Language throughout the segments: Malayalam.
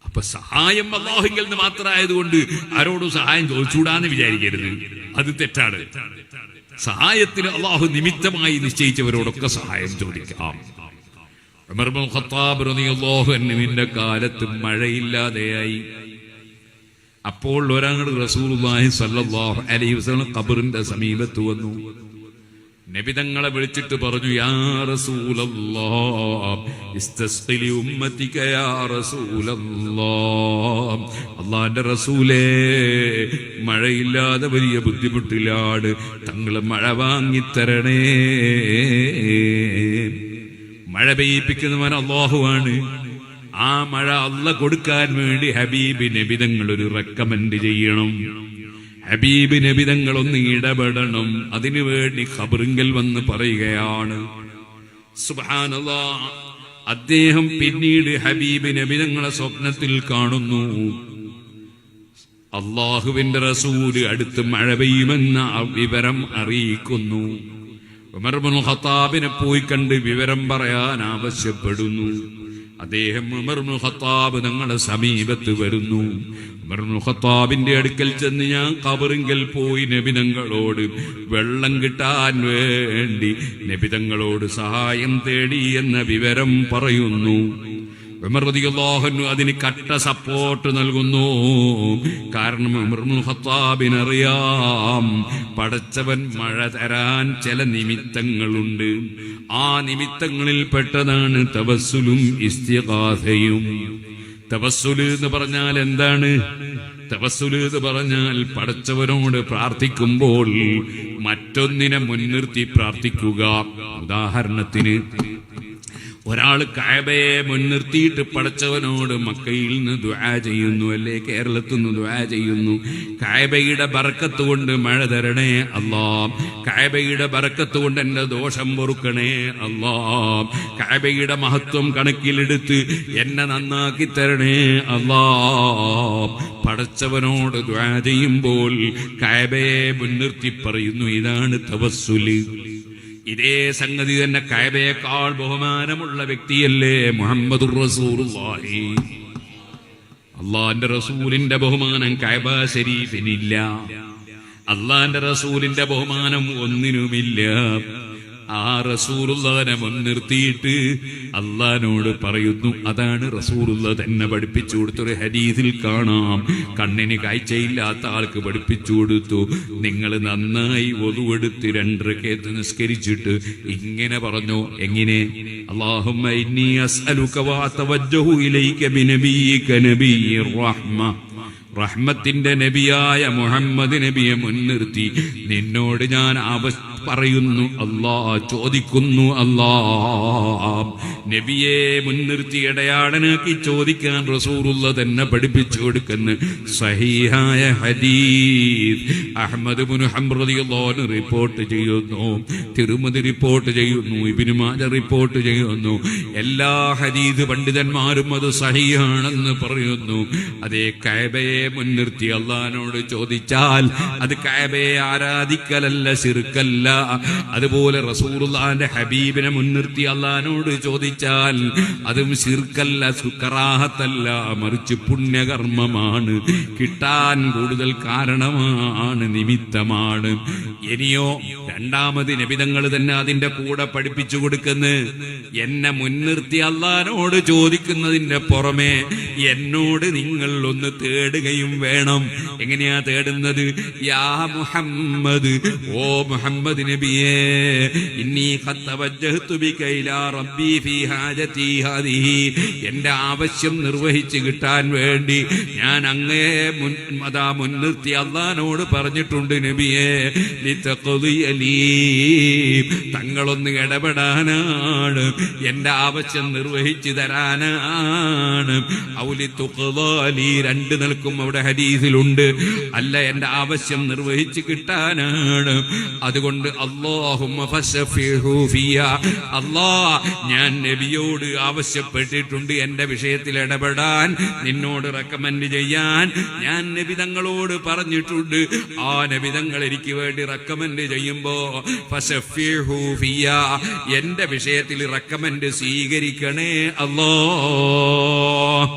അപ്പൊ സഹായം അല്ലാഹുവിൽ നിന്ന് മാത്രമായതുകൊണ്ട് ആരോടും സഹായം ചോദിച്ചൂടാന്ന് വിചാരിക്കരുത്, അത് തെറ്റാണ്. സഹായത്തിന് അല്ലാഹു നിമിത്തമായി നിശ്ചയിച്ചവരോടൊക്കെ സഹായം ചോദിക്കാം. ഉമർ ഇബ്നുൽ ഖത്താബ് റളിയല്ലാഹു അൻഹുവിന്റെ കാലത്ത് മഴയില്ലാതെയായി. അപ്പോൾ ഒരാൾ റസൂലുള്ളാഹി സ്വല്ലല്ലാഹു അലൈഹി വസല്ലം ഖബറിന്റെ സമീപത്ത് വന്നു. നബി തങ്ങളെ വിളിച്ചിട്ട് പറഞ്ഞു, യാ റസൂലല്ലാഹ് ഇസ്തസ്ഖി ഉമ്മതിക യാ റസൂലല്ലാഹ്, അല്ലാഹുവിന്റെ റസൂലേ, മഴയില്ലാതെ വലിയ ബുദ്ധിമുട്ടിലാണ്, തങ്ങൾ മഴ വാങ്ങിത്തരണേ. മഴ പെയ്യിപ്പിക്കുന്നവൻ അല്ലാഹുവാണ്. ആ മഴ അല്ലാഹ് കൊടുക്കാൻ വേണ്ടി ഹബീബ് നബി തങ്ങൾ ഒരു റെക്കമെൻഡ് ചെയ്യണം. ഹബീബ് നബി തങ്ങൾ ഒന്ന് ഇടപെടണം. അതിനുവേണ്ടി ഖബറിങ്കൽ വന്ന് പറയുകയാണ്. സുബ്ഹാനല്ലാഹ്. അദ്ദേഹം പിന്നീട് ഹബീബ് നബി തങ്ങളെ സ്വപ്നത്തിൽ കാണുന്നു. അല്ലാഹുവിന്റെ റസൂല് അടുത്ത് മഴ പെയ്യുമെന്ന വിവരം അറിയിക്കുന്നു. ഉമർ ഇബ്നുൽ ഖത്താബിനെ പോയി കണ്ട് വിവരം പറയാൻ ആവശ്യപ്പെടുന്നു. അദ്ദേഹം ഉമർ ഇബ്നുൽ ഖത്താബ് തങ്ങളുടെ സമീപത്ത് വരുന്നു. ഉമർ ഇബ്നുൽ ഖത്താബിന്റെ അടുക്കൽ ചെന്ന്, ഞാൻ ഖബറിങ്കൽ പോയി നബി തങ്ങളോട് വെള്ളം കിട്ടാൻ വേണ്ടി നബി തങ്ങളോട് സഹായം തേടി എന്ന വിവരം പറയുന്നു. ഉമർ റളിയല്ലാഹു അൻഹു അതിന് കട്ട സപ്പോർട്ട് നൽകുന്നു. കാരണം ഉമർ ഇബ്നുൽ ഖത്താബിന് അറിയാം, പടച്ചവൻ മഴ തരാൻ ചില നിമിത്തങ്ങളുണ്ട്. ആ നിമിത്തങ്ങളിൽ പെട്ടതാണ് തവസ്സുലും ഇസ്തിഗാസയും. തവസ്സുല് എന്ന് പറഞ്ഞാൽ എന്താണ്? തവസ്സുല് എന്ന് പറഞ്ഞാൽ പടച്ചവനോട് പ്രാർത്ഥിക്കുമ്പോൾ മറ്റൊന്നിനെ മുൻനിർത്തി പ്രാർത്ഥിക്കുക. ഉദാഹരണത്തിന്, ഒരാൾ കഅബയെ മുൻനിർത്തിയിട്ട് പടച്ചവനോട് മക്കയിൽ നിന്ന് ദുആ ചെയ്യുന്നു, അല്ലേ കേരളത്തിൽ നിന്ന് ദുആ ചെയ്യുന്നു, കഅബയുടെ ബർക്കത്ത് കൊണ്ട് മഴ തരണേ അല്ലാ, കഅബയുടെ ബർക്കത്ത് കൊണ്ട് എന്റെ ദോഷം പൊറുക്കണേ അല്ലാ, കഅബയുടെ മഹത്വം കണക്കിലെടുത്ത് എന്നെ നന്നാക്കി തരണേ അല്ലാ. പടച്ചവനോട് ദുആ ചെയ്യുമ്പോൾ കഅബയെ മുൻനിർത്തി പറയുന്നു. ഇതാണ് തവസ്സുല്. ഇതേ സംഗതി തന്നെ കഅബയേക്കാൾ ബഹുമാനമുള്ള വ്യക്തിയല്ലേ മുഹമ്മദുർ റസൂലുള്ളാഹി. അല്ലാഹുവിന്റെ റസൂലിന്റെ ബഹുമാനം കഅബ ശരീഫിനില്ല. അല്ലാഹുവിന്റെ റസൂലിന്റെ ബഹുമാനം ഒന്നിനുമില്ല. ആ റസൂലുള്ളാഹിനെ മുൻനിർത്തിയിട്ട് അല്ലാഹുവിനോട് പറയുന്നു. അതാണ് റസൂലുള്ളാഹി തന്നെ പഠിപ്പിച്ചു കൊടുത്തൊരു ഹദീസിൽ കാണാം. കണ്ണിന് കാഴ്ചയില്ലാത്ത ആൾക്ക് പഠിപ്പിച്ചു കൊടുത്തു, നിങ്ങൾ നന്നായി വദുവെടുത്ത് 2 റക്അത്ത് നിസ്കരിച്ചിട്ട് ഇങ്ങനെ പറഞ്ഞു. എങ്ങനെ? അല്ലാഹുമ്മ ഇന്നി അസ്അലുക വ അതവജ്ജഹു ഇലൈക ബിനബിയിക നബിയ്യിർ റഹ്മ, റഹ്മത്തിന്റെ നബിയായ മുഹമ്മദ് നബിയെ മുൻനിർത്തി നിന്നോട് ഞാൻ പറയുന്നു അല്ലാ, ചോദിക്കുന്നു അല്ലാ. നബിയെ മുൻനിർത്തി ഇടയാടനാക്കി ചോദിക്കാൻ റസൂലുള്ളാഹി തന്നെ പഠിപ്പിച്ചു കൊടുക്കുന്ന സഹീഹായ ഹദീസ് അഹ്മദ് ഇബ്നു ഹംബൽ റളിയല്ലാഹു അൻഹു റിപ്പോർട്ട് ചെയ്യുന്നു, തിരുമദി റിപ്പോർട്ട് ചെയ്യുന്നു, ഇബ്നു മാജഹ് റിപ്പോർട്ട് ചെയ്യുന്നു. എല്ലാ ഹദീസ് പണ്ഡിതന്മാരും അത് സഹീഹാണെന്ന് പറയുന്നു. അതേ കഅബയെ മുൻനിർത്തി അല്ലാഹുവിനോട് ചോദിച്ചാൽ അത് കഅബയെ ആരാധിക്കലല്ല, ശിർക്കല്ല. അതുപോലെ റസൂലുള്ളാഹിന്റെ ഹബീബിനെ മുൻനിർത്തി അല്ലാഹുവിനോട് ചോദിച്ചാൽ അതും ശിർക്കല്ല, കറാഹത്തല്ല, മറിച്ച് പുണ്യകർമ്മമാണ്, കിട്ടാൻ കൂടുതൽ കാരണമാണ്, നിമിത്തമാണ്. ഇനിയോ രണ്ടാമത് നബിതങ്ങൾ തന്നെ അതിന്റെ കൂടെ പഠിപ്പിച്ചു കൊടുക്കുന്നു. എന്നെ മുൻനിർത്തി അല്ലാഹുവിനോട് ചോദിക്കുന്നതിന്റെ പുറമെ എന്നോട് നിങ്ങൾ ഒന്ന് തേടുകയും വേണം. എങ്ങനെയാ തേടുന്നത്? യാ മുഹമ്മദ്, ഓ മുഹമ്മദ് നബിയേ, ഇന്നി ഖദ് തവജ്ജഹ്തു ബിക ഇലാ റബ്ബി ഫീ ഹാജതി ഹാദിഹി, എന്റെ ആവശ്യം നിർവഹിച്ചു കിട്ടാൻ വേണ്ടി ഞാൻ അങ്ങേ മുൻനിർത്തി അല്ലാഹുവിനോട് പറഞ്ഞിട്ടുണ്ട് നബിയേ, ലിതഖ്ദിയലി, തങ്ങളൊന്ന് ഇടപെടാനാണ്, എന്റെ ആവശ്യം നിർവഹിച്ചു തരാനാണ്. ഔലി തുഖ്ദാലി, 2 നിലക്കും അവിടെ ഹദീസിലുണ്ട്. അല്ല, എന്റെ ആവശ്യം നിർവഹിച്ചു കിട്ടാനാണ്. അതുകൊണ്ട് അല്ലാഹുമ്മ ഫശഫിഹു ഫിയ, അല്ലാഹ് ഞാൻ നബിയോട് ആവശ്യപ്പെട്ടിട്ടുണ്ട് എന്റെ വിഷയത്തിൽ ഇടപെടാൻ, നിന്നോട് റെക്കമെൻഡ് ചെയ്യാൻ ഞാൻ നബി തങ്ങളോട് പറഞ്ഞിട്ടുണ്ട്. ആ നബി തങ്ങൾ എനിക്ക് വേണ്ടി റെക്കമെൻഡ് ചെയ്യുമ്പോ ഫശഫിഹു ഫിയ, എന്റെ വിഷയത്തിൽ റെക്കമെൻഡ് സ്വീകരിക്കണേ അല്ലാഹ്.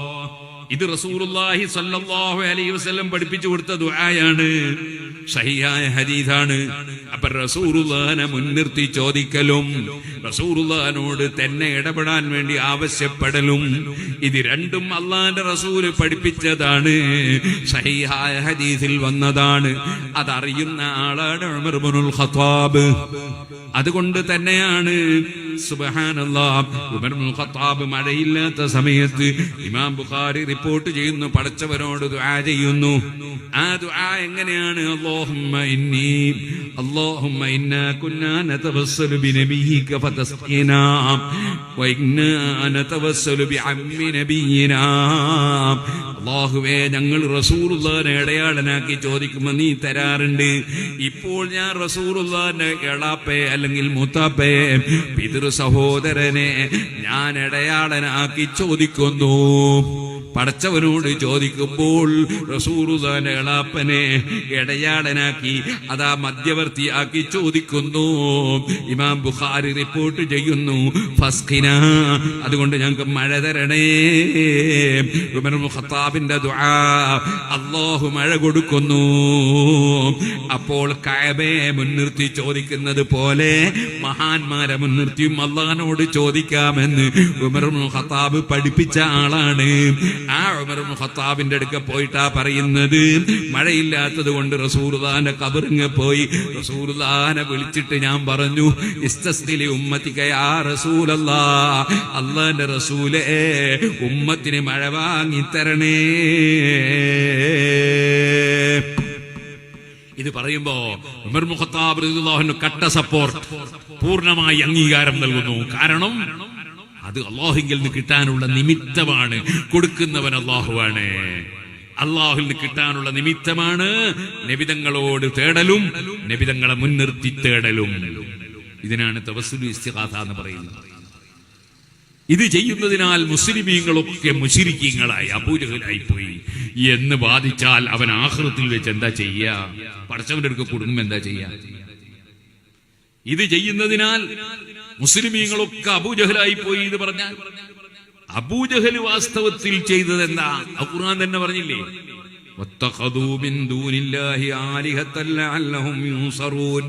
ഇത് റസൂലുള്ളാഹി സ്വല്ലല്ലാഹു അലൈഹി വസല്ലം പഠിപ്പിച്ചു കൊടുത്ത ദുആയാണ്, സഹിഹായ ഹദീസാണ്. അപ്പൊ റസൂലുള്ളാഹിനെ മുൻനിർത്തി ചോദിക്കലും റസൂലുള്ളാഹിനോട് തന്നെ ഇടപെടാൻ വേണ്ടി ആവശ്യപ്പെടലും ഇത് രണ്ടും അള്ളാന്റെ റസൂല് പഠിപ്പിച്ചതാണ്, സഹിഹായ ഹദീസിൽ വന്നതാണ്. അതറിയുന്ന ആളാണ് ഉമർ ഇബ്നുൽ ഖത്താബ്. അതുകൊണ്ട് തന്നെയാണ് സുബ്ഹാനല്ലാഹ് ഉമർ ഇബ്നുൽ ഖത്താബ് മഴയില്ലാത്ത സമയത്ത് ഇമാം ബുഖാരി റിപ്പോർട്ട് ചെയ്യുന്നു, പടച്ചവനോട് ദുആ ചെയ്യുന്നു. ആ ദുആ എങ്ങനെയാണ്? اللهم إنا كنا نتوسل بنبيك فتسقينا وإنا نتوسل بعم نبينا. അല്ലാഹുവേ, ഞങ്ങൾ റസൂലുള്ളാഹിനെ ഇടയാളനാക്കി ചോദിക്കുമ്പോൾ നീ തരാറുണ്ട്. ഇപ്പോൾ ഞാൻ റസൂലുള്ളാഹിന്റെ എളാപ്പയെ അല്ലെങ്കിൽ മൂത്താപ്പയെ പിതൃ സഹോദരനെ ഞാൻ ഇടയാളനാക്കി ചോദിക്കുന്നു. പടച്ചവനോട് ചോദിക്കുമ്പോൾ റസൂലുള്ളാഹിന്റെ എളാപ്പനെ ഇടയാളനാക്കി, അതാ മധ്യവർത്തിയാക്കി ചോദിക്കുന്നു. ഇമാം ബുഖാരി റിപ്പോർട്ട് ചെയ്യുന്നു, ഫസ്ഖിന, അതുകൊണ്ട് ഞങ്ങൾക്ക് മഴ തരണേ. ഉമർ ഇബ്നുൽ ഖത്താബിന്റെ ദുആ, അല്ലാഹു മഴ കൊടുക്കുന്നു. അപ്പോൾ കഅബയെ മുൻനിർത്തി ചോദിക്കുന്നത് പോലെ മഹാന്മാരെ മുൻനിർത്തിയും അല്ലാഹുവിനോട് ചോദിക്കാമെന്ന് ഉമർ ഇബ്നുൽ ഖത്താബ് പഠിപ്പിച്ച ആളാണ്. ആ ഉമർ ഇബ്നുൽ ഖത്താബിന്റെ അടുക്ക പോയിട്ടാ പറയുന്നത്, മഴയില്ലാത്തത് കൊണ്ട് റസൂലുള്ളാഹിന്റെ ഖബറിങ്ങ് പോയി റസൂലുള്ളാഹിനെ വിളിച്ചിട്ട് ഞാൻ പറഞ്ഞു, ഇസ്തസ്ഖിലി ഉമ്മത്തിക യാ റസൂലല്ലാഹ്, അല്ലാഹുവിന്റെ റസൂലേ ഉമ്മത്തിന് മഴ വാങ്ങി തരണേ. ഇത് പറയുമ്പോ ഉമർ ഇബ്നുൽ ഖത്താബ് റളിയല്ലാഹു അൻഹു കട്ട സപ്പോർട്ട്, പൂർണ്ണമായി അംഗീകാരം നൽകുന്നു. കാരണം അത് അല്ലാഹുവിൽ നിന്ന് കിട്ടാനുള്ള നിമിത്തമാണ്. കൊടുക്കുന്നവൻ അല്ലാഹുവാണ്. അല്ലാഹുവിൽ നിന്ന് കിട്ടാനുള്ള നിമിത്തമാണ് നബിതങ്ങളോട് തേടലും നബിതങ്ങളെ മുൻനിർത്തി തേടലും. ഇതിനാണ് തവസ്സുൽ ഇസ്തിഗാസ എന്ന് പറയുന്നത്. ഇത് ചെയ്യുന്നതിനാൽ മുസ്ലിമീങ്ങളൊക്കെ മുശ്രിക്കീങ്ങളായി അബൂജഹലായി പോയി എന്ന് വാദിച്ചാൽ അവൻ ആഖിറത്തിൽ വെച്ച് എന്താ ചെയ്യാ? പടച്ചവന്റെ അടുക്ക കുടുംബം എന്താ ചെയ്യാ? ഇത് ചെയ്യുന്നതിനാൽ മുസ്ലിമീങ്ങളൊക്കെ അബൂജഹലായി പോയി എന്ന് പറഞ്ഞാൽ അബൂജഹൽ വാസ്തവത്തിൽ ചെയ്തത് എന്താ? ഖുർആൻ തന്നെ പറഞ്ഞില്ലേ, വത്തഖദൂ മിൻ ദൂനില്ലാഹി ആലിഹത്തൻ ലഅല്ലഹും യുൻസറൂൻ.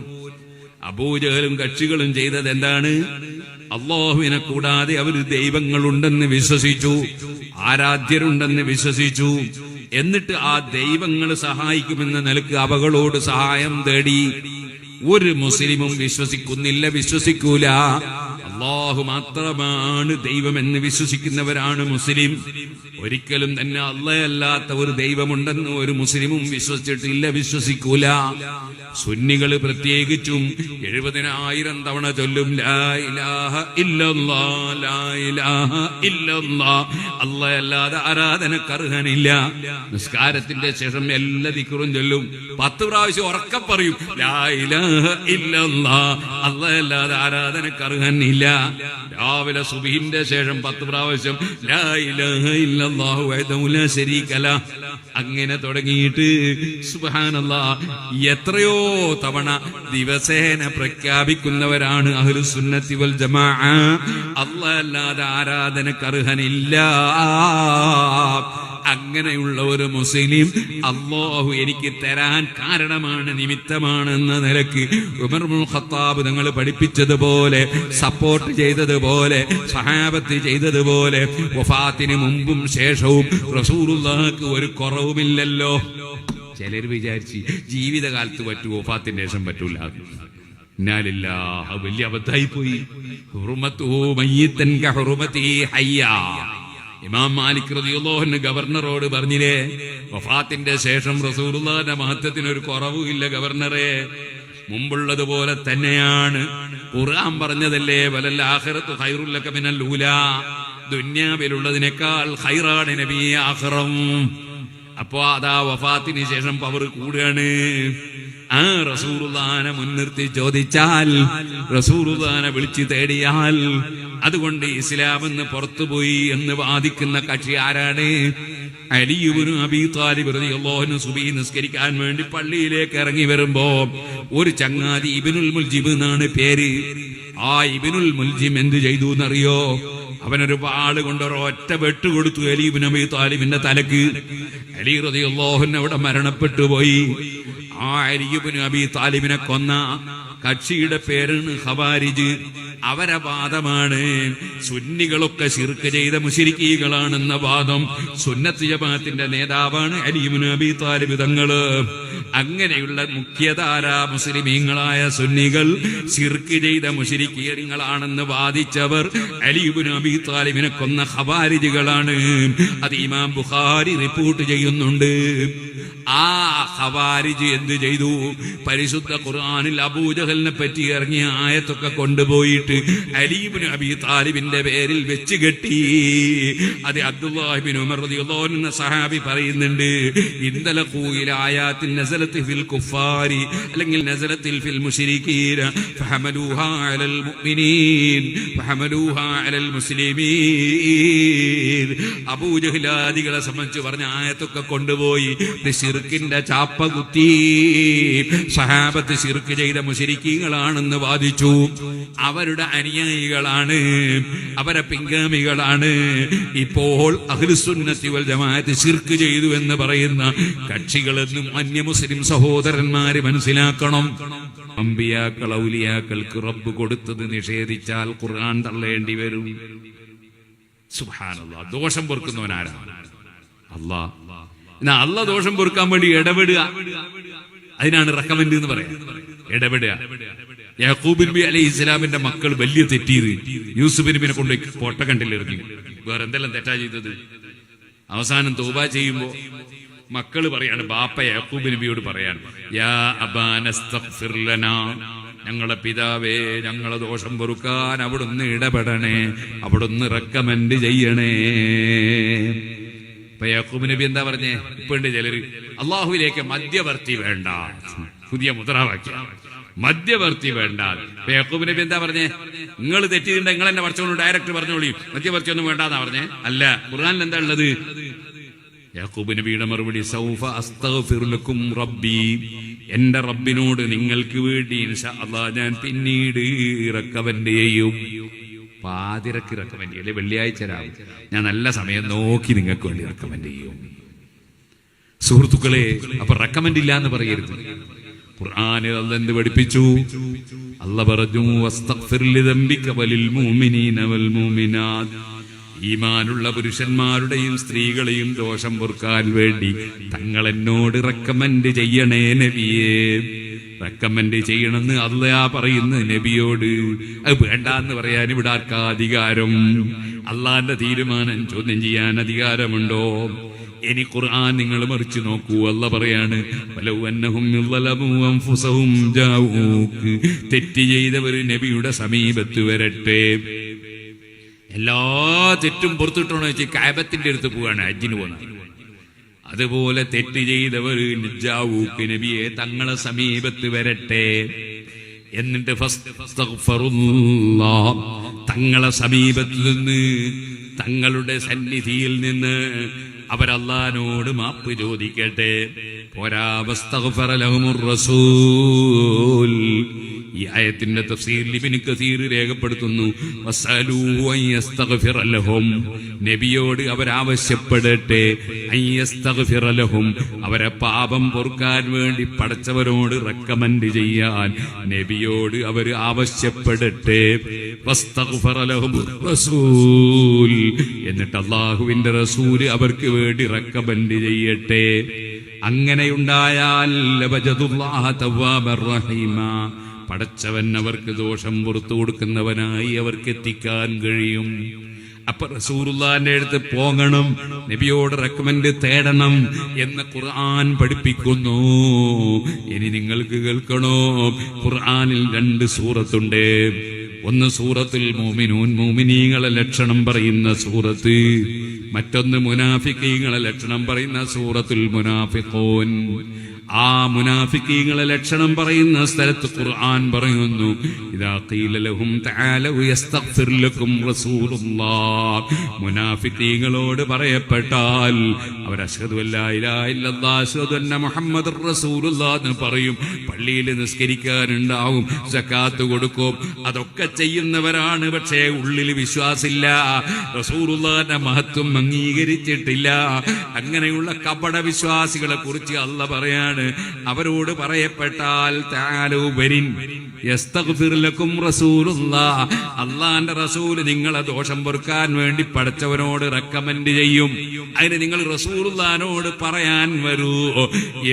അബൂജഹലും കക്ഷികളും ചെയ്തത് എന്താണ്? അല്ലാഹുവിനെ കൂടാതെ അവർ ദൈവങ്ങളുണ്ടെന്ന് വിശ്വസിച്ചു, ആരാധ്യരുണ്ടെന്ന് വിശ്വസിച്ചു. എന്നിട്ട് ആ ദൈവങ്ങൾ സഹായിക്കുമെന്ന നിലക്ക് അവകളോട് സഹായം തേടി. ഒരു മുസ്ലിമും വിശ്വസിക്കുന്നില്ല, വിശ്വസിക്കൂല. അല്ലാഹു മാത്രമാണ് ദൈവമെന്ന് വിശ്വസിക്കുന്നവരാണ് മുസ്ലിം. ഒരിക്കലും തന്നെ അല്ലാഹയല്ലാത്ത ഒരു ദൈവമുണ്ടെന്ന് ഒരു മുസ്ലിമും വിശ്വസിച്ചിട്ടില്ല, വിശ്വസിക്കൂല. സുന്നികൾ പ്രത്യേകിച്ചും 70,000 തവണ ചൊല്ലും ലാ ഇലാഹ ഇല്ലല്ലാഹ്, ലാ ഇലാഹ ഇല്ലല്ലാഹ്, അല്ലാഹയല്ലാതെ ആരാധനക്ക് അർഹനില്ല. നിസ്കാരത്തിന്റെ ശേഷം എല്ലാ ദിക്റും ചൊല്ലും. 10 പ്രാവശ്യം ഉറക്കെ പറയും ലാ ഇലാഹ ഇല്ലല്ലാഹ്, അല്ലാഹയല്ലാതെ ആരാധനക്ക് അർഹനില്ല. രാവിലെ സുബ്ഹിന്റെ ശേഷം 10 പ്രാവശ്യം ലാ ഇലാഹ ഇല്ലല്ലാഹു വഹ്ദഹു ലാ ശരീക ലഹ്. അങ്ങനെ തുടങ്ങിയിട്ട് സുബ്ഹാനല്ലാഹ് എത്രയോ തവണ ദിവസേന പ്രഖ്യാപിക്കുന്നവരാണ് അഹ്ലുസ് സുന്നത്തി വൽ ജമാഅ. അല്ലാഹയല്ലാതെ ആരാധനക്ക് അർഹനില്ല. അങ്ങനെയുള്ള ഒരു മുസ്ലിം അല്ലാഹു എനിക്ക് തരാൻ കാരണമാണ്, നിമിത്തമാണെന്ന നിലക്ക് ഉമർ ഇബ്നുൽ ഖത്താബ് തങ്ങൾ പഠിപ്പിച്ചതുപോലെ, സപ്പോർട്ട് ചെയ്തതുപോലെ, സഹാബത്ത് ചെയ്തതുപോലെ വഫാത്തിന് മുമ്പും ശേഷവും റസൂലുള്ളാഹിക്ക് ഒരു കുറവുമില്ലല്ലോ. ചിലർ വിചാരിച്ച് ജീവിതകാലത്ത് പറ്റൂ, വഫാത്തിന്റെ ശേഷം പറ്റൂല. ഇന്നാലില്ലാഹ്, വലിയ അബദ്ധായി പോയി. ഹുർമത്തുഹു മയ്യിതൻ കഹുർമതിഹി ഹയ്യാ. ഇമാം മാലിക് റളിയല്ലാഹു അൻഹു ഗവർണറോട് പറഞ്ഞില്ലേ, വഫാത്തിന്റെ ശേഷം റസൂലുള്ളാഹിന്റെ മഹത്വത്തിന് ഒരു കുറവുമില്ല ഗവർണറെ, മുമ്പുള്ളതുപോലെ തന്നെയാണ്. ഖുർആൻ പറഞ്ഞതല്ലേ, വലൽ ആഖിറത്തു ഖൈറുൽ ലക മിനൽ ഊലാ, ദുനിയാവിലുള്ളതിനേക്കാൾ ഖൈറാണ് നബി ആഖിറം. അപ്പോ അതാ വഫാത്തിന് ശേഷം പവർ കൂടുകയാണ്. ആ റസൂലുള്ളാഹിനെ മുൻനിർത്തി ചോദിച്ചാൽ, റസൂലുള്ളാഹിനെ വിളിച്ചു തേടിയാൽ, അതുകൊണ്ട് ഇസ്ലാം എന്ന് പുറത്തുപോയി എന്ന് വാദിക്കുന്ന കക്ഷി ആരാണ്? അലി ഇബ്നു അബീ ത്വാലിബ് റളിയല്ലാഹു അൻഹു സുബ്ഹി നിസ്കരിക്കാൻ വേണ്ടി പള്ളിയിലേക്ക് ഇറങ്ങി വരുമ്പോ ഒരു ചങ്ങാതി ഇബ്നുൽ മുൽജിം എന്നാണ് പേര്. ആ ഇബ്നുൽ മുൽജിം എന്ത് ചെയ്തു എന്നറിയോ? അവനൊരു വാള് കൊണ്ട് ഒരൊറ്റ വെട്ട് കൊടുത്തു അലി ഇബ്നു അബീ താലിബിന്റെ തലക്ക്. അലി റളിയല്ലാഹു അൻഹു അവിടെ മരണപ്പെട്ടു പോയി. ആ അലി ഇബ്നു അബീ താലിബിനെ കൊന്ന കക്ഷിയുടെ പേരാണ് ഖവാരിജ്. അവരെ വാദമാണ് സുന്നികളൊക്കെ ശിർക്ക് ചെയ്ത മുശ്രിക്കീകളാണെന്ന വാദം. സുന്നത്ത് ജമാഅത്തിന്റെ നേതാവാണ് അലി ഇബ്നു അബീ താലിബ് തങ്ങള്. അങ്ങനെയുള്ള മുഖ്യധാരാ മുസ്ലിമീങ്ങളായ സുന്നികൾ ശിർക്ക് ചെയ്ത മുശ്രിക്കീങ്ങളാണെന്ന് വാദിച്ചവർ അലി ഇബ്നു അബീ താലിബിനെ കൊന്ന ഖവാരിജുകളാണ്. അത് ഇമാം ബുഖാരി റിപ്പോർട്ട് ചെയ്യുന്നുണ്ട്. ആ ഖവാരിജ് എന്ത് ചെയ്തു? പരിശുദ്ധ ഖുർആനിൽ അബൂജഹലിനെ പറ്റി ഇറങ്ങിയ ആയത്തൊക്കെ കൊണ്ടുപോയിട്ട് അലി ഇബ്നു അബീ താലിബിന്റെ പേരിൽ വെച്ച് കെട്ടി. അത് അബ്ദുല്ലാഹി ഇബ്നു ഉമർ റളിയല്ലാഹു അൻഹു എന്ന സഹാബി പറയുന്നുണ്ട്, ഇൻദലഖൂ ഇലാ ആയാത്തിൻ നസലത്ത് ഫിൽ കുഫാരി അല്ലെങ്കിൽ നസലത്തിൽ ഫിൽ മുശ്രികീന ഫഹമലൂഹാ അലൽ മുഅ്മിനീൻ ഫഹമലൂഹാ അലൽ മുസ്ലിമീൻ. അബൂജഹലാദികളെ സംബന്ധിച്ച് പറഞ്ഞ ആയത്തൊക്കെ കൊണ്ടുപോയി ശിർക്കിന്റെ ചാപ്പ കുത്തി. സഹാബത്ത് ശിർക്ക് ചെയ്ത മുശ്രിക്കീങ്ങളാണെന്ന് വാദിച്ചു. അവരുടെ അനുയായികളാണ്, അവരെ പിൻഗാമികളാണ്. ഇപ്പോൾ അഹ്ലുസുന്നത്തി വൽ ജമാഅത്ത് ശിർക്ക് ചെയ്തു എന്ന് പറയുന്ന കക്ഷികളെന്നും അന്യ മുസ്ലിം സഹോദരന്മാര് മനസ്സിലാക്കണം. അമ്പിയാക്കൾ ഔലിയാക്കൾക്ക് റബ്ബ് കൊടുത്തത് നിഷേധിച്ചാൽ ഖുർആൻ തള്ളേണ്ടി വരും. സുബ്ഹാനല്ലാഹ്. ദോഷം പൊറുക്കുന്നവനാരാണ്? അല്ലാഹ്. അല്ല ദോഷം പൊറുക്കാൻ വേണ്ടി ഇടപെടുക, അതിനാണ് റെക്കമെൻഡ് എന്ന് പറയാം. ഇടപെടുക. യാക്കൂബ് നബി അലൈഹി ഇസ്ലാമിന്റെ മക്കൾ വലിയ തെറ്റിയത് യൂസുഫ് നബിനെ കൊണ്ട് പൊട്ടക്കണ്ടിലെറിഞ്ഞു. വേറെ എന്തെല്ലാം തെറ്റാ ചെയ്തത്? അവസാനം തൗബ ചെയ്യുമ്പോ മക്കള് പറയാണ്, ബാപ്പ യാക്കൂബ് നബിയോട് പറയാൻ, യാ അബാനസ്തഗ്ഫിർ ലനാ, ഞങ്ങളെ പിതാവേ ഞങ്ങളെ ദോഷം പൊറുക്കാൻ അവിടുന്ന് ഇടപെടണേ, അവിടുന്ന് റെക്കമെൻഡ് ചെയ്യണേ. ഇപ്പൊ യാക്കൂബ് നബി എന്താ പറഞ്ഞേ? ഇപ്പൊ ഉണ്ട് ചിലര് അള്ളാഹുവിലേക്ക് മധ്യവർത്തി വേണ്ട, പുതിയ മുദ്രാവാക്യം, മധ്യവർത്തി വേണ്ട. ഇപ്പൊ യാക്കൂബ് നബി എന്താ പറഞ്ഞേ? നിങ്ങൾ തെറ്റിയിട്ടുണ്ടെങ്കിൽ നിങ്ങൾ എന്നെ പഠിച്ചോളൂ, ഡയറക്റ്റ് പറഞ്ഞോളൂ, മധ്യവർത്തി ഒന്നും വേണ്ടാന്നാ പറഞ്ഞേ. അല്ല, ഖുർആനിൽ എന്താ ഉള്ളത്? യാക്കൂബ് നബിയുടെ മറുപടി, സൗഫ അസ്തഗ്ഫിറു ലക്കും റബ്ബി, എന്റെ റബ്ബിനോട് നിങ്ങൾക്ക് വേണ്ടി ഇൻഷാ അല്ലാഹ് ഞാൻ പിന്നീട് റെക്കമെൻഡ് ചെയ്യും. പാതിരക്ക് റെക്കമെൻഡ് ചെയ്യും, അല്ലെ വെള്ളിയാഴ്ച രാവും ഞാൻ നല്ല സമയം നോക്കി നിങ്ങൾക്ക് വേണ്ടി റെക്കമെൻഡ് ചെയ്യും. സുഹൃത്തുക്കളെ, അപ്പൊ റെക്കമെൻഡ് ഇല്ല എന്ന് പറയരുത്. ഖുർആനിൽ അല്ലാഹ് എന്ത് പഠിപ്പിച്ചു? അല്ലാഹ് പറഞ്ഞു, വസ്തഗ്ഫിർ ലിദംബിക വലിൽ മുഅ്മിനീന വൽ മുഅ്മിനാത്ത്, ഈമാനുള്ള പുരുഷന്മാരുടെയും സ്ത്രീകളെയും ദോഷം പൊറുക്കാൻ വേണ്ടി തങ്ങൾ എന്നോട് റെക്കമെൻഡ് ചെയ്യണേ നബിയേ. റെക്കമെൻഡ് ചെയ്യണമെന്ന് അല്ലാഹ് പറയുന്ന നബിയോട്. അത് വേണ്ടാന്ന് പറയാൻ ഇവിടെ ആർക്കാ അധികാരം? അള്ളാന്റെ തീരുമാനം ചോദ്യം ചെയ്യാൻ അധികാരമുണ്ടോ? ഇനി ഖുർആൻ നിങ്ങൾ മറിച്ച് നോക്കൂ. അല്ലാഹ് പറയാണ്, വലൗ അന്നഹും യളമു അൻഫുസഹും ജാഊക, തെറ്റ് ചെയ്തവർ നബിയുടെ സമീപത്ത് വരട്ടെ. എല്ലാ തെറ്റും പുറത്തിട്ടോന്ന് വെച്ച് കഅബത്തിന്റെ അടുത്ത് പോവാണ് ഹജ്ജിന് പോകുന്നത്. അതുപോലെ തെറ്റ് ചെയ്തവർ ജാഊക, നബിയെ തങ്ങളെ സമീപത്ത് വരട്ടെ. എന്നിട്ട് ഫസ്തഗ്ഫിറുല്ലാഹ്, തങ്ങളെ സമീപത്ത് നിന്ന്, തങ്ങളുടെ സന്നിധിയിൽ നിന്ന് അവരല്ലാഹുവിനോട് മാപ്പ് ചോദിക്കട്ടെ. പോരാ, വസ്തഗ്ഫറ ലഹുമുർ റസൂൽ. ഈ ആയത്തിന്റെ തഫ്സീറിൽ ഇബ്നു കസീർ രേഖപ്പെടുത്തുന്നു, വസലൂ അയ്യസ്തഗ്ഫിറ ലഹും, നബിയോട് അവരാവശ്യപ്പെടട്ടെ, അയ്യസ്തഗ്ഫിറ ലഹും, അവരെ പാപം പൊറുക്കാൻ വേണ്ടി പടച്ചവരോട് റെക്കമെൻഡ് ചെയ്യാൻ നബിയോട് അവർ ആവശ്യപ്പെടട്ടെ. വസ്തഗ്ഫറ ലഹുമുർ റസൂൽ, എന്നിട്ട് അല്ലാഹുവിന്റെ റസൂൽ അവർക്ക് വേണ്ടി റെക്കമെൻഡ് ചെയ്യട്ടെ. അങ്ങനെയുണ്ടായാൽ വജദുല്ലാഹ തവ്വാബർ റഹീമ, പടച്ചവൻ അവർക്ക് ദോഷം പുറത്തു കൊടുക്കുന്നവനായി അവർക്ക് എത്തിക്കാൻ കഴിയും. അപ്പൊ റസൂലുള്ളാഹിന്റെ അടുത്ത് പോകണം, നബിയോട് റെക്കമെൻഡ് തേടണം എന്ന് ഖുർആൻ പഠിപ്പിക്കുന്നു. ഇനി നിങ്ങൾക്ക് കേൾക്കണോ? ഖുർആനിൽ 2 സൂറത്തുണ്ട്. ഒന്ന് സൂറത്തുൽ മുഅ്മിനൂൻ, മുഅ്മിനീങ്ങളെ ലക്ഷണം പറയുന്ന സൂറത്ത്. മറ്റൊന്ന് മുനാഫിഖീങ്ങളെ ലക്ഷണം പറയുന്ന സൂറത്തുൽ മുനാഫിഖൂൻ. ആ മുനാഫിക്കീങ്ങളെ ലക്ഷണം പറയുന്ന സ്ഥലത്ത് ഖുർആൻ പറയുന്നു, ഇദാ ഖീല ലഹും തആലൂ യസ്തഗ്ഫിർ ലക്കും റസൂലുള്ളാഹ്. മുനാഫിക്കീങ്ങളോട് പറയപ്പെട്ടാൽ അവർ അശ്ഹദു അല്ലാ ഇലാഹ ഇല്ലല്ലാഹ് അശ്ഹദു അന്ന മുഹമ്മദുർ റസൂലുള്ളാഹ് എന്ന് പറയും. പള്ളിയിൽ നിസ്കരിക്കാനുണ്ടാവും, സക്കാത്ത് കൊടുക്കും, അതൊക്കെ ചെയ്യുന്നവരാണ്. പക്ഷേ ഉള്ളിൽ വിശ്വാസമില്ല, റസൂലുള്ളാഹിന്റെ മഹത്വം അംഗീകരിച്ചിട്ടില്ല. അങ്ങനെയുള്ള കപട വിശ്വാസികളെ കുറിച്ച് അല്ലാഹ് പറയാണ്, അവരോട് പറയപ്പെട്ടാൽ തആലൂ വരിൻ യസ്തഗ്ഫിർ ലക്കും റസൂലുള്ളാഹ്, അല്ലാഹുവിന്റെ റസൂൽ നിങ്ങളെ ദോഷം പൊറുക്കാൻ വേണ്ടി പടച്ചവനോട് റെക്കമെൻഡ് ചെയ്യും. അതിന് നിങ്ങൾ റസൂലുള്ളാഹിനോട് പറയാൻ വരൂ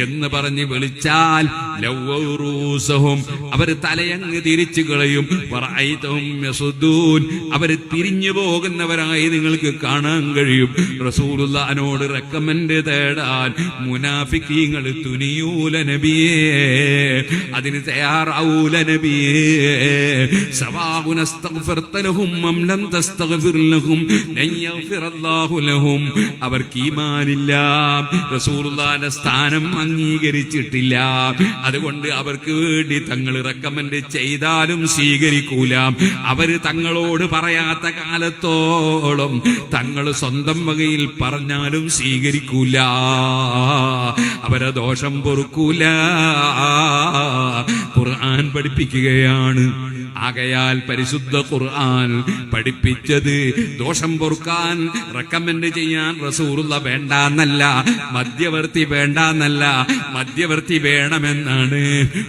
എന്ന് പറഞ്ഞ് വിളിച്ചാൽ ലൗറൂസഹും, അവർ തലയങ്ങ് തിരിച്ചു കളയും. വറഅയ്തഹും യസുദ്ദൂൻ, അവർ തിരിഞ്ഞു പോകുന്നവരായി നിങ്ങൾക്ക് കാണാൻ കഴിയും. റസൂലുള്ളാഹിനോട് റെക്കമെൻഡ് തേടാൻ മുനാഫിക്കീങ്ങൾ തുനിയൂല നബിയേ, അതിന് തയ്യാറാവൂല നബിയേ. സവാഉൻ അസ്തഗ്ഫർത ലഹും അം ലം തസ്തഗ്ഫിർ ലഹും ലൻ യഗ്ഫിറല്ലാഹു ലഹും. അവർക്ക് ഈമാനില്ല, റസൂലുള്ളാഹിന്റെ സ്ഥാനം അംഗീകരിച്ചിട്ടില്ല. അതുകൊണ്ട് അവർക്ക് വേണ്ടി തങ്ങൾ റെക്കമെൻഡ് ചെയ്താലും സ്വീകരിക്കൂല. അവര് തങ്ങളോട് പറയാത്ത കാലത്തോളം തങ്ങൾ സ്വന്തം വകയിൽ പറഞ്ഞാലും സ്വീകരിക്കൂല, അവരെ ദോഷം പൊറുക്കൂല. ഖുർആൻ പഠിപ്പിക്കുകയാണ്. ആകയാൽ പരിശുദ്ധ ഖുർആൻ പഠിപ്പിച്ചത് ദോഷം പൊറുക്കാൻ റെക്കമെൻഡ് ചെയ്യാൻ റസൂലുള്ള വേണ്ടെന്നല്ല, മധ്യവർത്തി വേണ്ടെന്നല്ല, മധ്യവർത്തി വേണമെന്നാണ്,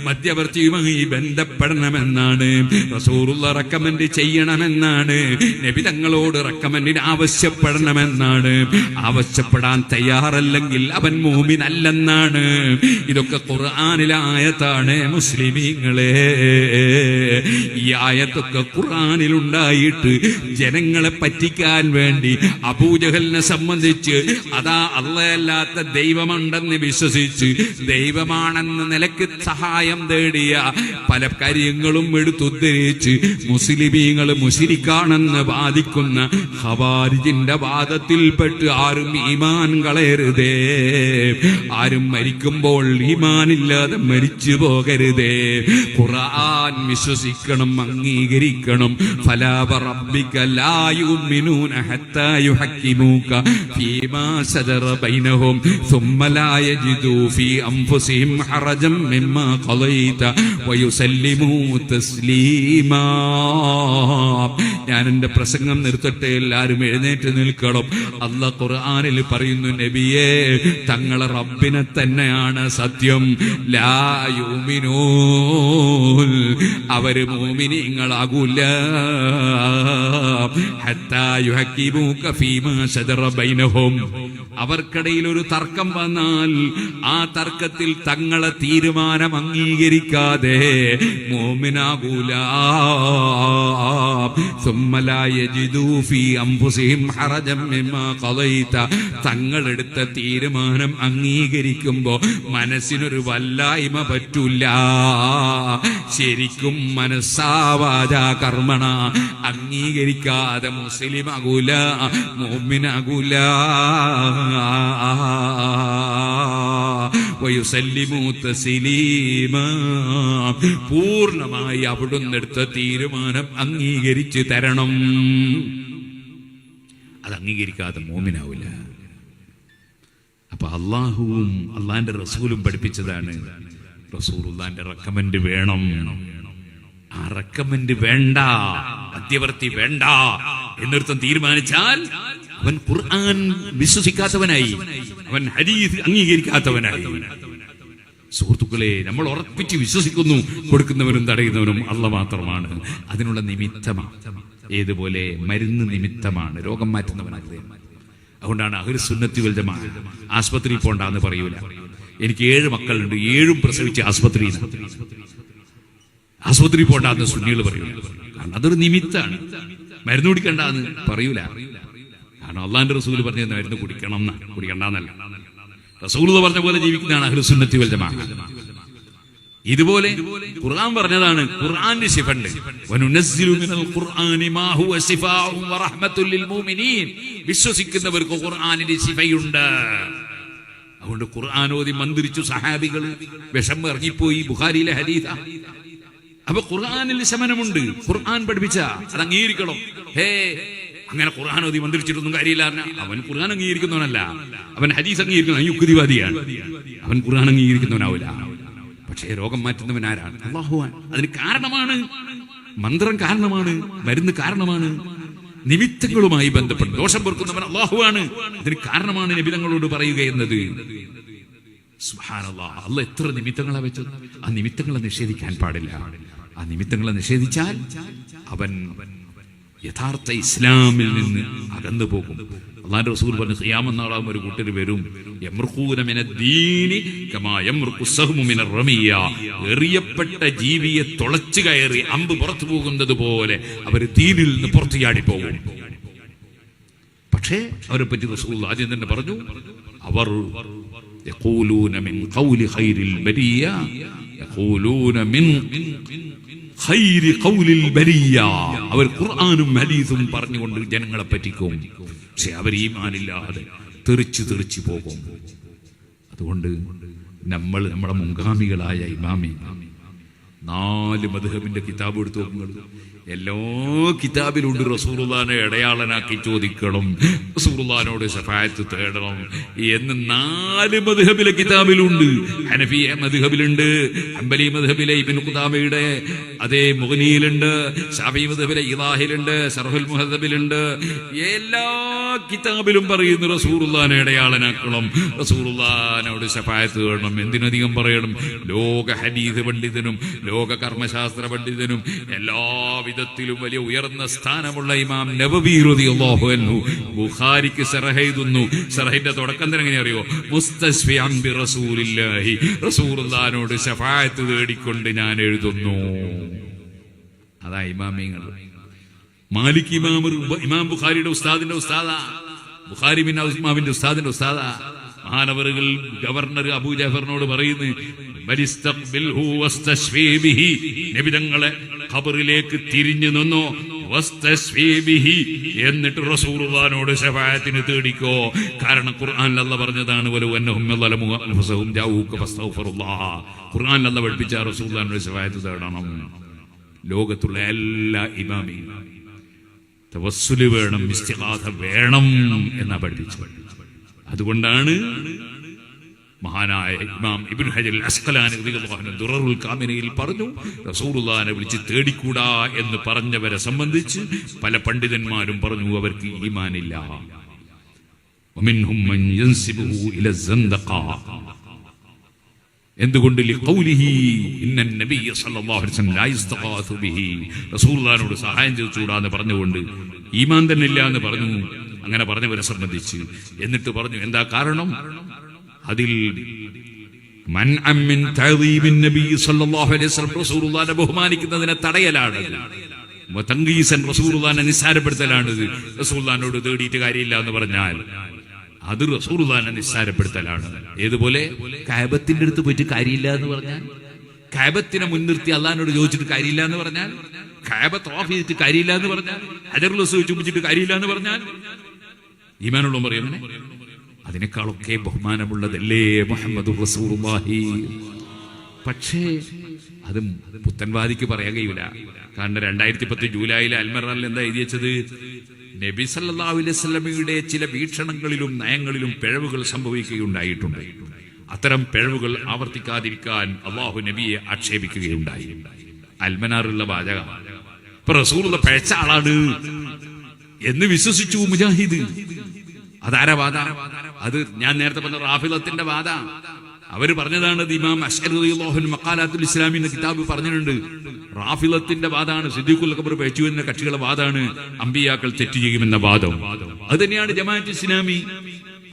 മധ്യവർത്തിയുമായി ബന്ധപ്പെടണമെന്നാണ്, റസൂലുള്ള റെക്കമെൻഡ് ചെയ്യണമെന്നാണ്, നബി തങ്ങളോട് റെക്കമെൻഡിന് ആവശ്യപ്പെടണമെന്നാണ്. ആവശ്യപ്പെടാൻ തയ്യാറല്ലെങ്കിൽ അവൻ മുഅ്മിനല്ലെന്നാണ്. ഇതൊക്കെ ഖുർആനിലെ ആയത്താണ് മുസ്ലിമീങ്ങളെ. ഈ ആയത്തൊക്കെ ഖുർആനിലുണ്ടായിട്ട് ജനങ്ങളെ പറ്റിക്കാൻ വേണ്ടി അബൂജഹലിനെ സംബന്ധിച്ച് അതാ അല്ലാഹയല്ലാത്ത ദൈവമുണ്ടെന്ന് വിശ്വസിച്ച് ദൈവമാണെന്ന നിലക്ക് സഹായം തേടിയ പല കാര്യങ്ങളും എടുത്തുദ്ധരിച്ച് മുസ്ലിമീങ്ങൾ മുശ്രിക്കാണെന്ന് വാദിക്കുന്ന ഖവാരിജിന്റെ വാദത്തിൽപ്പെട്ട് ആരും ഈമാൻ കളയരുതേ. ആരും മരിക്കുമ്പോൾ ഈമാനില്ലാതെ മരിച്ചു പോകരുതേ. ഖുർആൻ വിശ്വസിക്കണം, അംഗീകരിക്കണം. ഫലാ വറബ്ബിക ലാ യുമിനൂന ഹത്താ യുഹക്കിമൂക ഫീമാ ശജറ ബൈനഹും സുമ്മ ലാ യജിദൂ ഫീ അൻഫുസിഹിം ഹറജൻ മിമ്മാ ഖളൈത വയുസല്ലിമൂ തസ്ലീമാ. ഞാൻ എന്റെ പ്രസംഗം നിർത്തട്ടെ, എല്ലാവരും എഴുന്നേറ്റ് നിൽക്കണം. അല്ലാഹ് ഖുർആനിൽ പറയുന്നു, നബിയേ തങ്ങളെ റബ്ബിനെ തന്നെയാണ് സത്യം. ലാ യുമിനൂൻ, അവര് മുഅ്മിനീങ്ങളാകൂല. ഹത്താ യുഹക്കിമൂക ഫീമാ ശജറ ബൈനഹും, അവർക്കിടയിൽ ഒരു തർക്കം വന്നാൽ ആ തർക്കത്തിൽ തങ്ങളെ തീരുമാനം അംഗീകരിക്കാതെ മുഅ്മിനാകൂല. സുമ്മ ലാ യജിദൂ ഫീ അൻഫുസിഹിം ഹറജൻ മിമ്മാ ഖളൈത, തങ്ങളെടുത്ത തീരുമാനം അംഗീകരിക്കുമ്പോ മനസ്സിനൊരു വല്ലായ്മ പറ്റൂല. ശരിക്കും മനസ്സാവാചാ കർമ്മണ അംഗീകരിക്കാതെ മുസ്ലിമാകൂല, മുഅ്മിനാകൂല. വയുസല്ലിമൂ തസ്ലീമാ, പൂർണ്ണമായി അവിടുന്ന് എടുത്ത തീരുമാനം അംഗീകരിച്ച് തരണം. അത് അംഗീകരിക്കാതെ മുഅ്മിനാവില്ല. അപ്പൊ അള്ളാഹുവും അള്ളാന്റെ റസൂലും പഠിപ്പിച്ചതാണ്, റസൂലുള്ളാന്റെ റെക്കമെൻഡ് വേണം. ആ റെക്കമെൻഡ് വേണ്ട, മധ്യവർത്തി വേണ്ട എന്നൊരുത്തൻ തീരുമാനിച്ചാൽ അവൻ ഖുർആൻ വിശ്വസിക്കാത്തവനായി, അവൻ ഹദീസ് അംഗീകരിക്കാത്തവനായി. സുഹൃത്തുക്കളെ, നമ്മൾ ഉറപ്പിച്ച് വിശ്വസിക്കുന്നു, കൊടുക്കുന്നവരും തടയുന്നവരും അല്ലാഹ് മാത്രമാണ്. അതിനുള്ള നിമിത്തമാണ്. ഏതുപോലെ മരുന്ന് നിമിത്തമാണ്, രോഗം മാറ്റുന്നവനാണ്. അതുകൊണ്ടാണ് അഹ്ലു സുന്നത്തി വൽ ജമാഅ ആസ്പത്രിയിൽ പോണ്ടാന്ന് പറയൂല. എനിക്ക് 7 മക്കളുണ്ട്, 7ഉം പ്രസവിച്ച് ആസ്പത്രിയിൽ പോണ്ടാന്ന് സുന്നികൾ പറയൂല. കാരണം അതൊരു നിമിത്താണ്. മരുന്ന് കുടിക്കണ്ടെന്ന് പറയൂല. കാരണം അള്ളാന്റെ റസൂൽ പറഞ്ഞ മരുന്ന് കുടിക്കണം എന്നാ, കുടിക്കണ്ടെന്നല്ല. റസൂൽ പറഞ്ഞ പോലെ ജീവിക്കുന്നതാണ് അഹ്ലു സുന്നത്തി വൽ ജമാഅ. ഇതുപോലെ ഖുർആൻ പറഞ്ഞതാണ്, ഖുർആന്റെ ശിഫണ്ട്. വനുനസ്സിലു മിനൽ ഖുർആനി മാ ഹുവ ശിഫാഉൻ വറഹ്മത്തുൽ ലിൽ മുഅ്മിനീൻ. വിശ്വസിക്കുന്നവർക്ക് ഖുർആനിന്റെ ശിഫയുണ്ട്. അതുകൊണ്ട് ഖുർആനോദി മന്ത്രിച്ചു സഹാബികൾ, വിഷം ഇറങ്ങിപ്പോയി. ബുഖാരിയിലെ ഹദീസാ. അപ്പൊ ഖുർആനിൽ ശമനമുണ്ട്. ഖുർആൻ പഠിപ്പിച്ച അത് അംഗീകരിക്കണം. അങ്ങനെ ഖുർആനോദി മന്ത്രിച്ചിട്ടൊന്നും കാര്യമില്ല. അവൻ ഖുർആൻ അംഗീകരിക്കുന്നവനല്ല, അവൻ ഹദീസ് അംഗീകരിക്കുന്ന യുക്തിവാദിയാണ്. അവൻ ഖുർആൻ അംഗീകരിക്കുന്നവനാവില്ല. പക്ഷേ രോഗം മാറ്റുന്നവൻ ആരാണ്? അല്ലാഹുവാൻ. അതിന് കാരണമാണ് മന്ത്രം, കാരണമാണ് മരുന്ന്, കാരണമാണ് നിമിത്തങ്ങളുമായി ബന്ധപ്പെട്ട് ദോഷം പൊറുക്കുന്നവൻ അല്ലാഹുവാണ്. അതിന് കാരണമാണ് നബി തങ്ങളോട് പറയുക എന്നത്. സുബ്ഹാനല്ലാഹ്. അല്ലാഹ് എത്ര നിമിത്തങ്ങളാ വെച്ചത്. ആ നിമിത്തങ്ങളെ നിഷേധിക്കാൻ പാടില്ല. ആ നിമിത്തങ്ങളെ നിഷേധിച്ചാൽ അവൻ യഥാർത്ഥ ഇസ്ലാമിൽ നിന്ന് അകന്നു പോകും. അല്ലാഹുവിന്റെ റസൂൽ പറഞ്ഞു, ഖിയാമത്ത് നാളാകുമ്പോൾ ഒരു കൂട്ടർ വരും, യംറുഖൂന മിനദ്ദീനി കമാ യംറുഖു സഹ്മു മിനർ റമിയ. എറിയപ്പെട്ട ജീവിയെ തുളച്ചു കയറി അമ്പ് പുറത്തു പോകുന്നത് പോലെ അവർ ദീനിൽ നിന്ന് പുറത്തു ചാടി പോകും. പക്ഷേ അവരെ പറ്റി റസൂൽ ആദ്യം തന്നെ പറഞ്ഞു, അവർ യഖൂലൂന മിൻ ഖൗലി ഖൈരിൽ ബരിയ യഖൂലൂന മിൻ ഖൈരി ഖൗലിൽ ബരിയ. അവർ ഖുർആനും ഹദീസും പറഞ്ഞുകൊണ്ട് ജനങ്ങളെ പറ്റിക്കും. പക്ഷെ അവർ ഈമാനില്ലാതെ തെറിച്ചു പോകും. അതുകൊണ്ട് നമ്മൾ നമ്മുടെ മുൻഗാമികളായ ഇമാമി 4 മദ്ഹബിന്റെ കിതാബ് എടുത്തു നോക്കുന്നത്, എല്ലാ കിതാബിലുണ്ട് റസൂലുള്ളാഹിനെ ഇടയാളനാക്കി ചോദിക്കണം, റസൂലുള്ളാഹിനോട് ശഫാഅത്ത് തേടണം എന്ന് 4 മദ്ഹബിലെ കിതാബിലുണ്ട്. ഹനഫി മദ്ഹബിലുണ്ട്, ഹംബലി മദ്ഹബിലെ ഇബ്നു ഖുദാമയുടെ അതേ മുഗ്നിയിലുണ്ട്, ശാഫി മദ്ഹബിലെ ഇലാഹിലുണ്ട്, ശർഹുൽ മുഹദ്ദബിലുണ്ട്. എല്ലാ കിതാബിലും പറയുന്നു റസൂലുള്ളാഹിനെ ഇടയാളനാക്കണം, റസൂലുള്ളാഹിനോട് ശഫാഅത്ത് തേടണം. എന്തിനധികം പറയണം? ലോക ഹദീസ് പണ്ഡിതനും ലോക കർമ്മശാസ്ത്ര പണ്ഡിതനും എല്ലാ വിധത്തിലും വലിയ ഉയർന്ന സ്ഥാനമുള്ള ഇമാം നബവി റളിയല്ലാഹു അൻഹു ബുഖാരിക്ക് ശറഹ് എഴുതുന്നു. ശറഹിന്റെ തുടക്കം തന്നെ എങ്ങനെ അറിയോ? മുസ്തശ്ഫിഅൻ ബി റസൂലില്ലാഹി, റസൂലുള്ളാഹിനോട് ശഫാഅത്ത് തേടിക്കൊണ്ട് ഞാൻ എഴുതുന്നു. അതാ ഇമാമിങ്ങൾ. മാലിക് ഇമാം ബുഖാരിയുടെ ഉസ്താദിന്റെ ഉസ്താദാ, ബുഖാരി ബിൻ ഇമാമിന്റെ ഉസ്താദിന്റെ ഉസ്താദാ. മഹാനവറുകൾ ഗവർണർ അബൂ ജഅഫറിനോട് പറയുന്നു, നബിതങ്ങളെ ഖബറിലേക്ക് തിരിഞ്ഞു നിന്നോ, എന്നിട്ട് റസൂലുള്ളാഹിനോട് ശഫാഅത്തിന് തേടിക്കോ. കാരണം ഖുർആനിൽ അല്ലാഹ് പറഞ്ഞതാണ്, വലൗ അന്നഹും ളലമു അൻഫുസഹും ജാഊക ഫസ്തഗ്ഫിറുല്ലാഹ്. ഖുർആനിൽ അല്ലാഹ് പഠിപ്പിച്ച റസൂലുള്ളാഹിനോട് ശഫാഅത്ത് തേടണം. ലോകത്തുള്ള എല്ലാ ഇമാമിയും തവസ്സുല് വേണം, ഇസ്തിഗാഥ വേണം എന്നാ പഠിപ്പിച്ചത്. അതുകൊണ്ടാണ് മഹാനായ ഇമാം ഇബ്നു ഹജർ അസ്ഖലാനി റളിയല്ലാഹു അൻഹു ദുററുൽ കാമിനയിൽ പറഞ്ഞു, റസൂലുള്ളാഹിനെ വിളിച്ച് തേടിക്കൂടാ എന്ന് പറഞ്ഞവരെ സംബന്ധിച്ച് പല പണ്ഡിതന്മാരും പറഞ്ഞു അവർക്ക് ഈമാനില്ല. വമിൻഹും മൻ യൻസിബുഹു ഇല സന്ദഖ. എന്തുകൊണ്ട്? ലിഖൗലിഹി ഇന്നൻ നബിയ്യ സല്ലല്ലാഹു അലൈഹി വസല്ലം ലാ യസ്തഗാഥു ബിഹി. റസൂലുള്ളാഹിനോട് സഹായം ചോദിച്ചുകൂടാന്ന് പറഞ്ഞുകൊണ്ട് ഈമാൻ തന്നെ ഇല്ല എന്ന് പറഞ്ഞു. അങ്ങനെ പറഞ്ഞവരെ സംബന്ധിച്ച് എന്നിട്ട് പറഞ്ഞു, എന്താ കാരണം? അതിൽ മൻഅൻ മിൻ തഅദീമിൻ നബി സല്ലല്ലാഹു അലൈഹി വസല്ലം, റസൂലുള്ളാഹിനെ ബഹുമാനിക്കുന്നതിനെ തടയലാണ്. തൻഖീസൻ, റസൂലുള്ളാഹിനെ നിസ്സാരപ്പെടുത്തലാണ്. റസൂലുള്ളാഹിനോട് തേടിയിട്ട് കാര്യമില്ല എന്ന് പറഞ്ഞാൽ അത് റസൂലുള്ളാഹിനെ നിസ്സാരപ്പെടുത്തലാണ്. ഏതുപോലെ കഅബത്തിന്റെ അടുത്ത് പോയിട്ട് കാര്യമില്ല എന്ന് പറഞ്ഞാൽ, കഅബത്തിനെ മുൻനിർത്തി അള്ളാഹിനോട് ചോദിച്ചിട്ട് കാര്യമില്ല എന്ന് പറഞ്ഞാൽ, കഅബ തവാഫ് ചെയ്തിട്ട് കാര്യമില്ല എന്ന് പറഞ്ഞാൽ, ഹജറുൽ അസ്വദ് ചുംബിച്ചിട്ട് കാര്യമില്ല എന്ന് പറഞ്ഞാൽ ഈമാനുള്ള പറയുന്നേ. അതിനേക്കാളൊക്കെ ബഹുമാനമുള്ളതല്ലേ മുഹമ്മദുർ റസൂലുള്ളാഹി. പക്ഷേ അത് പുത്തൻവാദിക്ക് പറയാൻ കഴിയില്ല. കാരണം 2010 ജൂലൈയിലെ അൽമറാനിൽ എന്താ എഴുതി വെച്ചത്? നബി സല്ലല്ലാഹു അലൈഹി വസല്ലമയുടെ ചില വീക്ഷണങ്ങളിലും നയങ്ങളിലും പിഴവുകൾ സംഭവിക്കുകയുണ്ടായിട്ടുണ്ട്. അത്തരം പിഴവുകൾ ആവർത്തിക്കാതിരിക്കാൻ അള്ളാഹു നബിയെ ആക്ഷേപിക്കുകയുണ്ടായി. അൽമനാറുള്ള വാചക. ഇപ്പൊ റസൂലുള്ള പിഴച്ച ആളാണ് എന്ന് വിശ്വസിച്ചു മുജാഹിദ്. അതാര വാദ? അത് ഞാൻ നേരത്തെ പറഞ്ഞ റാഫിളത്തിന്റെ വാദ. അവര് പറഞ്ഞതാണ്. ഇമാം അശ്അരി റളിയല്ലാഹു അൻഹു മഖാലാത്തുൽ ഇസ്ലാമി എന്ന കിതാബ് പറഞ്ഞിട്ടുണ്ട്. റാഫിളത്തിന്റെ വാദാണ്, സിദ്ദീഖുൽ അക്ബർ പേച്ചു എന്ന കക്ഷികളുടെ വാദാണ് അമ്പിയാക്കൾ തെറ്റ് ചെയ്യുമെന്ന വാദം. അത് തന്നെയാണ് ജമാഅത്ത് ഇസ്ലാമി.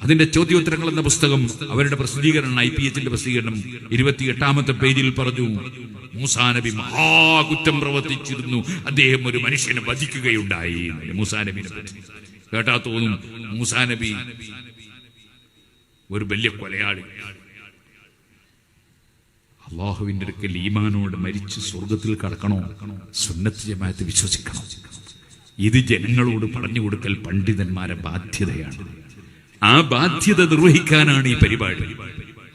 അതിന്റെ ചോദ്യോത്തരങ്ങൾ എന്ന പുസ്തകം അവരുടെ പ്രസിദ്ധീകരണം, IPH പ്രസിദ്ധീകരണം 28ാമത്തെ പേജിൽ പറഞ്ഞു, മൂസാ നബി മഹാകുറ്റം പ്രവർത്തിച്ചിരുന്നു, അദ്ദേഹം ഒരു മനുഷ്യനെ വധിക്കുകയുണ്ടായി. മൂസാ നബിനെ പറ്റി കേട്ടാ തോന്നും മൂസാ നബി ഒരു വലിയ കൊലയാളി. അള്ളാഹുവിന്റെ അടുക്കൽ ഈമാനോട് മരിച്ച് സ്വർഗത്തിൽ കടക്കണോ? സുന്നത്ത് ജമാഅത്ത് വിശ്വസിക്കണം. ഇത് ജനങ്ങളോട് പറഞ്ഞു കൊടുക്കൽ പണ്ഡിതന്മാരെ ബാധ്യതയാണ്. ആ ബാധ്യത നിർവഹിക്കാനാണ് ഈ പരിപാടി.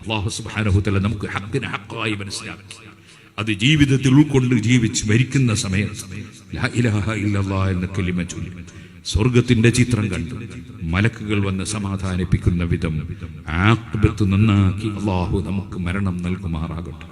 അല്ലാഹു സുബ്ഹാനഹു തആല നമുക്ക് ഹഖിനെ ഹഖായി മനസ്സിലാക്കി അത് ജീവിതത്തിൽ ഉൾക്കൊണ്ട് ജീവിച്ച് മരിക്കുന്ന സമയത്ത് ലാ ഇലാഹ ഇല്ലല്ലാഹ് എന്ന കലിമ ചൊല്ലി സ്വർഗത്തിന്റെ ചിത്രം കണ്ടു മലക്കുകൾ വന്ന് സമാധാനിപ്പിക്കുന്ന വിധം ആഖിബത്ത് നന്നാക്കി അല്ലാഹു നമുക്ക് മരണം നൽകുമാറാകട്ടെ.